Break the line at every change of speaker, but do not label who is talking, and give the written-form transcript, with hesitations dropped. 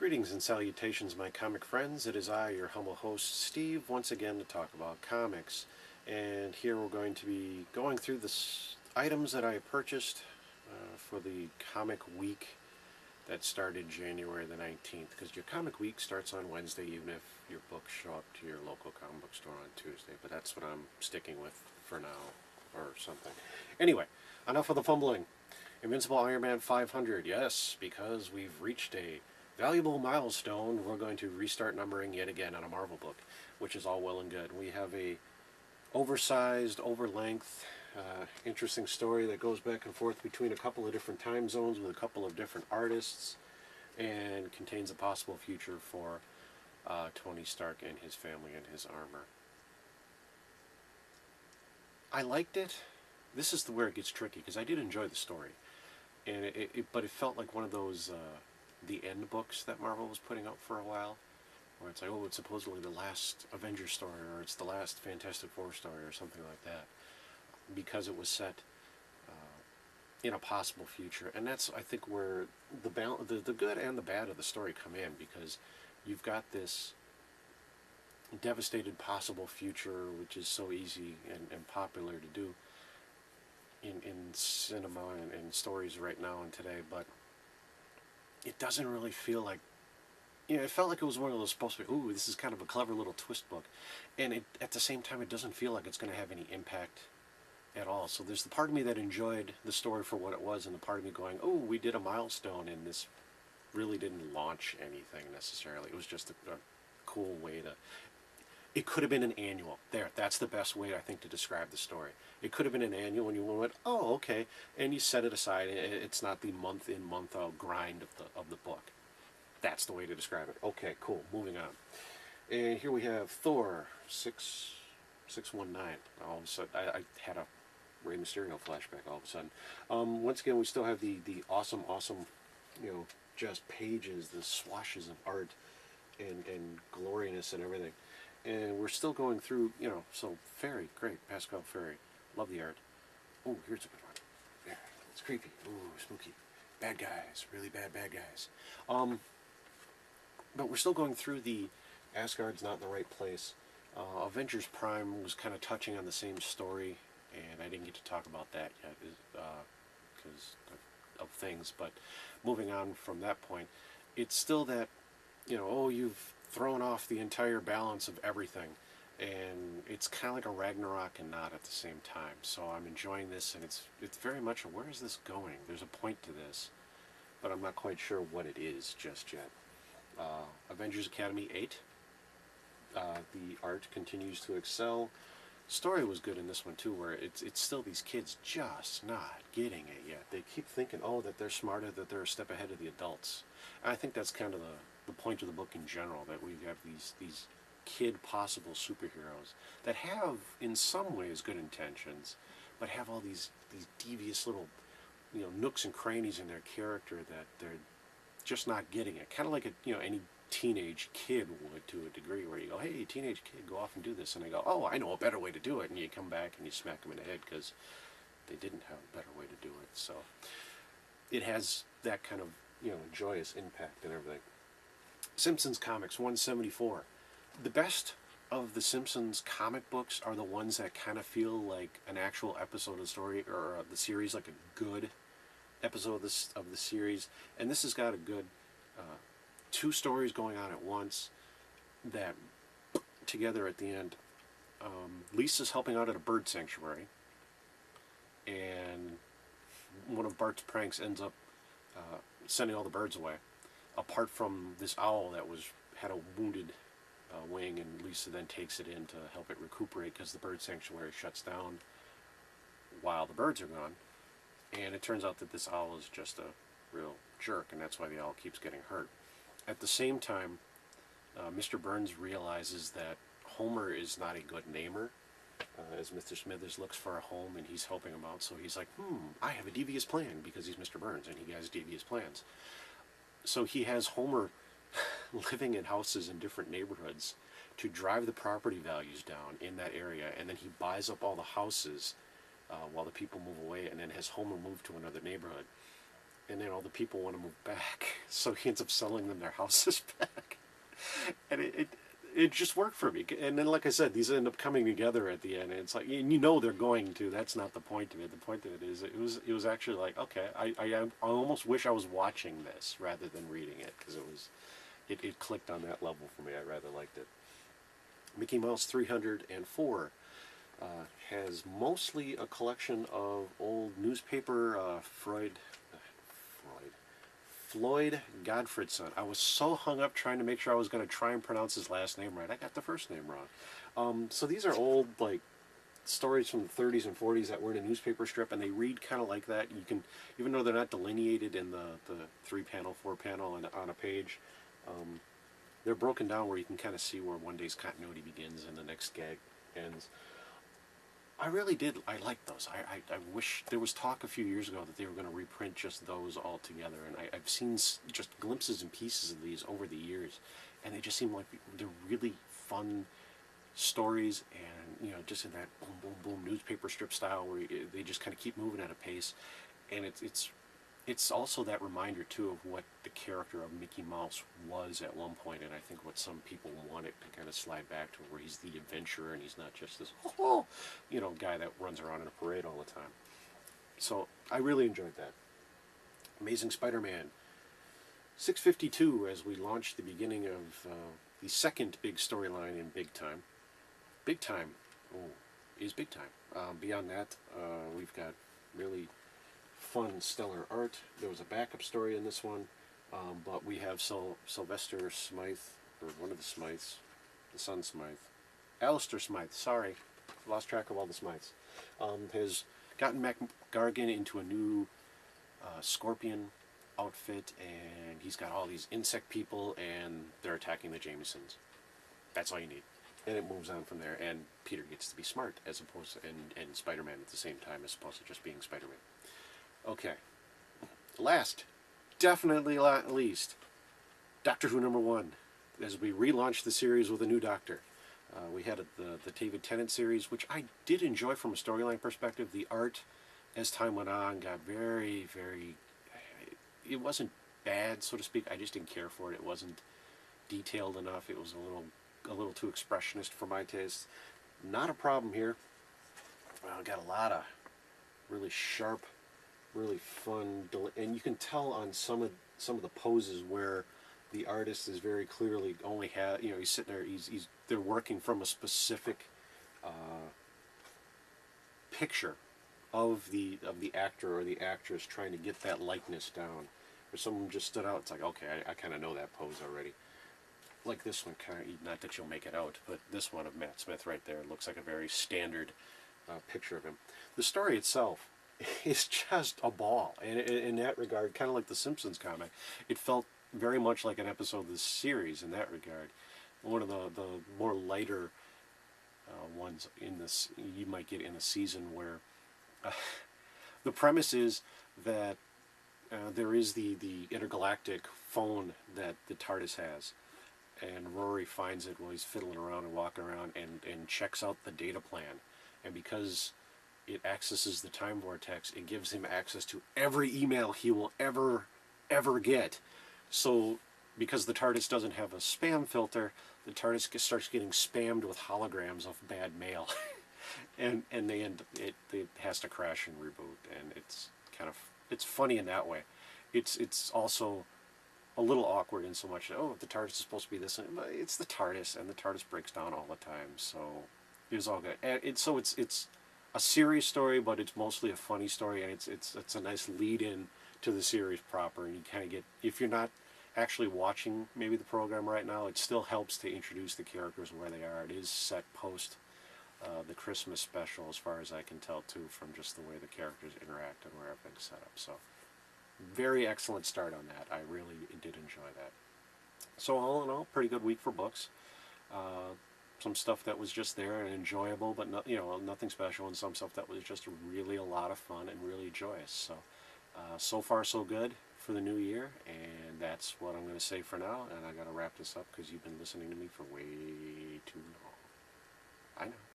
Greetings and salutations, my comic friends. It is I, your humble host, Steve, once again to talk about comics. And here we're going to be going through the items that I purchased for the comic week that started January the 19th. Because your comic week starts on Wednesday, even if your books show up to your local comic book store on Tuesday. But that's what I'm sticking with for now, or something. Anyway, enough of the fumbling. Invincible Iron Man 500, yes, because we've reached a valuable milestone. We're going to restart numbering yet again on a Marvel book, which is all well and good. We have a oversized, over-length, interesting story that goes back and forth between a couple of different time zones with a couple of different artists, and contains a possible future for Tony Stark and his family and his armor. I liked it. This is where it gets tricky, because I did enjoy the story, and but it felt like one of those the end books that Marvel was putting out for a while, where it's like, oh, it's supposedly the last Avengers story, or it's the last Fantastic Four story, or something like that, because it was set in a possible future. And that's, I think, where the good and the bad of the story come in, because you've got this devastated possible future, which is so easy and popular to do in cinema and stories right now and today, but it doesn't really feel like, it felt like it was one of those supposed to be, ooh, this is kind of a clever little twist book, and at the same time it doesn't feel like it's going to have any impact at all. So there's the part of me that enjoyed the story for what it was, and the part of me going, oh, we did a milestone, and this really didn't launch anything necessarily. It was just a cool way to, it could have been an annual. That's the best way, I think, to describe the story. It could have been an annual, and you went, oh, okay, and you set it aside. It's not the month in, month out grind of the book. That's the way to describe it. Okay, cool. Moving on. And here we have Thor 619. All of a sudden, I had a Rey Mysterio flashback. All of a sudden, once again, we still have the awesome, just pages, the swashes of art and gloriness and everything. And we're still going through, so Fairy, great, Pascal Fairy, love the art. Oh, here's a good one. Yeah, it's creepy. Ooh, spooky. Bad guys, really bad guys. But we're still going through the Asgard's not in the right place. Avengers Prime was kind of touching on the same story, and I didn't get to talk about that yet because of things. But moving on from that point, it's still that, oh, you've thrown off the entire balance of everything, and it's kind of like a Ragnarok and not at the same time. So I'm enjoying this, and it's very much a, where is this going? There's a point to this, but I'm not quite sure what it is just yet. Avengers Academy 8. The art continues to excel. Story was good in this one too, where it's still these kids just not getting it yet. They keep thinking, oh, that they're smarter, that they're a step ahead of the adults. And I think that's kind of the point of the book in general, that we have these kid possible superheroes that have in some ways good intentions, but have all these devious little nooks and crannies in their character that they're just not getting it. Kind of like any teenage kid would, to a degree, where you go, hey, teenage kid, go off and do this, and they go, oh, I know a better way to do it, and you come back and you smack them in the head because they didn't have a better way to do it. So it has that kind of joyous impact and everything. Simpsons comics 174. The best of the Simpsons comic books are the ones that kind of feel like an actual episode of the story, or the series, like a good episode of the series. And this has got a good two stories going on at once that together at the end. Lisa's helping out at a bird sanctuary, and one of Bart's pranks ends up sending all the birds away, apart from this owl that had a wounded wing, and Lisa then takes it in to help it recuperate because the bird sanctuary shuts down while the birds are gone. And it turns out that this owl is just a real jerk, and that's why the owl keeps getting hurt. At the same time, Mr. Burns realizes that Homer is not a good namer, as Mr. Smithers looks for a home, and he's helping him out. So he's like, I have a devious plan, because he's Mr. Burns, and he has devious plans. So he has Homer living in houses in different neighborhoods to drive the property values down in that area, and then he buys up all the houses while the people move away, and then has Homer move to another neighborhood. and then all the people want to move back, so he ends up selling them their houses back, and it just worked for me. And then, like I said, these end up coming together at the end, and it's like, and you know they're going to. That's not the point of it. The point of it is it was actually like, okay, I almost wish I was watching this rather than reading it, because it clicked on that level for me. I rather liked it. Mickey Mouse 304 has mostly a collection of old newspaper Floyd Godfredson. I was so hung up trying to make sure I was going to try and pronounce his last name right. I got the first name wrong. So these are old, like, stories from the 30s and 40s that were in a newspaper strip, and they read kind of like that. You can, even though they're not delineated in the 3-panel, 4-panel on a page, they're broken down where you can kind of see where one day's continuity begins and the next gag ends. I really did. I liked those. I wish there was talk a few years ago that they were going to reprint just those all together, and I've seen just glimpses and pieces of these over the years, and they just seem like they're really fun stories, and just in that boom boom boom newspaper strip style where they just kind of keep moving at a pace, and it's also that reminder too of what the character of Mickey Mouse was at one point, and I think what some people wanted to kind of slide back to, where he's the adventurer and he's not just this guy that runs around in a parade all the time. So I really enjoyed that. Amazing Spider-Man 652, as we launched the beginning of the second big storyline in Big Time. Big Time is Big Time. Beyond that, we've got really fun, stellar art. There was a backup story in this one, but we have Sylvester Smythe, or one of the Smythes, the son Smythe, Alistair Smythe, sorry, lost track of all the Smythes, has gotten Mac Gargan into a new scorpion outfit, and he's got all these insect people, and they're attacking the Jamesons. That's all you need. And it moves on from there, and Peter gets to be smart, as opposed to, and Spider-Man at the same time, as opposed to just being Spider-Man. Okay. Last, definitely not least, Doctor Who #1. As we relaunched the series with a new Doctor. We had the David Tennant series, which I did enjoy from a storyline perspective. The art, as time went on, got very, very... It wasn't bad, so to speak. I just didn't care for it. It wasn't detailed enough. It was a little too expressionist for my taste. Not a problem here. Got a lot of really sharp, really fun, and you can tell on some of the poses where the artist is very clearly only he's sitting there, they're working from a specific picture of the actor or the actress, trying to get that likeness down. Or someone just stood out, it's like, okay, I kind of know that pose already. Like this one, kind of, not that you'll make it out, but this one of Matt Smith right there looks like a very standard picture of him. The story itself is just a ball, and in that regard, kind of like the Simpsons comic, it felt very much like an episode of this series in that regard. One of the more lighter ones in this you might get in a season where the premise is that there is the intergalactic phone that the TARDIS has, and Rory finds it while he's fiddling around and walking around, and checks out the data plan, and because it accesses the time vortex, it gives him access to every email he will ever get. So because the TARDIS doesn't have a spam filter, the TARDIS starts getting spammed with holograms of bad mail. and it has to crash and reboot, and it's funny in that way. It's also a little awkward in so much that, the TARDIS is supposed to be this, but it's the TARDIS, and the TARDIS breaks down all the time, so it was all good. And it's a serious story, but it's mostly a funny story, and it's a nice lead-in to the series proper, and you kind of get, if you're not actually watching maybe the program right now, it still helps to introduce the characters where they are. It is set post the Christmas special, as far as I can tell, too, from just the way the characters interact and where everything's set up. So, very excellent start on that. I really did enjoy that. So all in all, pretty good week for books. Some stuff that was just there and enjoyable, but nothing special, and some stuff that was just really a lot of fun and really joyous. So, so far so good for the new year, and that's what I'm going to say for now. And I got to wrap this up because you've been listening to me for way too long. I know.